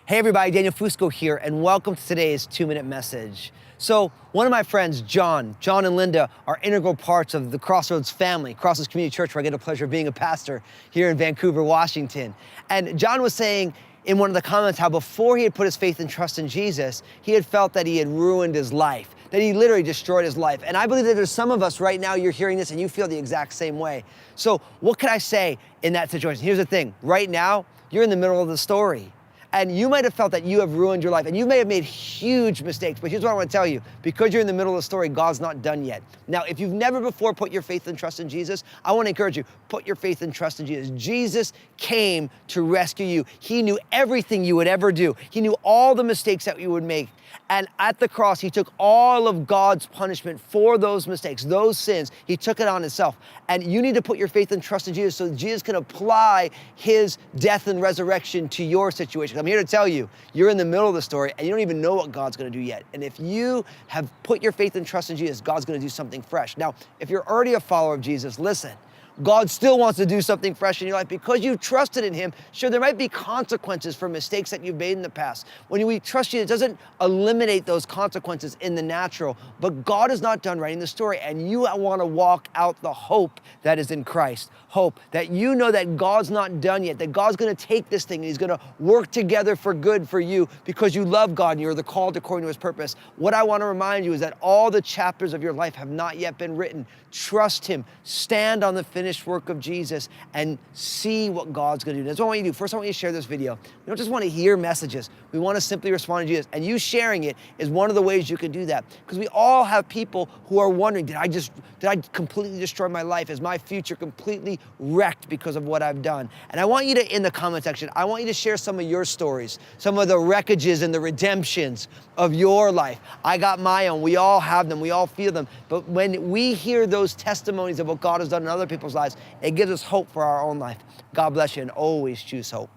Hey everybody, Daniel Fusco here, and welcome to today's 2-minute message. So one of my friends, John and Linda are integral parts of the Crossroads family, Crossroads Community Church, where I get the pleasure of being a pastor here in Vancouver, Washington. And John was saying in one of the comments how before he had put his faith and trust in Jesus, he had felt that he had ruined his life, that he literally destroyed his life. And I believe that there's some of us right now, you're hearing this and you feel the exact same way. So what can I say in that situation? Here's the thing, right now, you're in the middle of the story. And you might have felt that you have ruined your life and you may have made huge mistakes, but here's what I want to tell you. Because you're in the middle of the story, God's not done yet. Now, if you've never before put your faith and trust in Jesus, I want to encourage you, put your faith and trust in Jesus. Jesus came to rescue you. He knew everything you would ever do. He knew all the mistakes that you would make. And at the cross, he took all of God's punishment for those mistakes, those sins. He took it on himself. And you need to put your faith and trust in Jesus so that Jesus can apply his death and resurrection to your situation. I'm here to tell you, you're in the middle of the story and you don't even know what God's gonna do yet. And if you have put your faith and trust in Jesus, God's gonna do something fresh. Now, if you're already a follower of Jesus, listen. God still wants to do something fresh in your life because you've trusted in him. Sure, there might be consequences for mistakes that you've made in the past. When we trust you, it doesn't eliminate those consequences in the natural, but God is not done writing the story and you want to walk out the hope that is in Christ. Hope that you know that God's not done yet, that God's going to take this thing and he's going to work together for good for you because you love God and you're the called according to his purpose. What I want to remind you is that all the chapters of your life have not yet been written. Trust him. Stand on the finished work of Jesus and see what God's going to do. That's what I want you to do. First, I want you to share this video. We don't just want to hear messages. We want to simply respond to Jesus. And you sharing it is one of the ways you can do that. Because we all have people who are wondering, did I completely destroy my life? Is my future completely wrecked because of what I've done? And I want you to, in the comment section, I want you to share some of your stories, some of the wreckages and the redemptions of your life. I got my own. We all have them. We all feel them. But when we hear those testimonies of what God has done in other people's lives, it gives us hope for our own life. God bless you and always choose hope.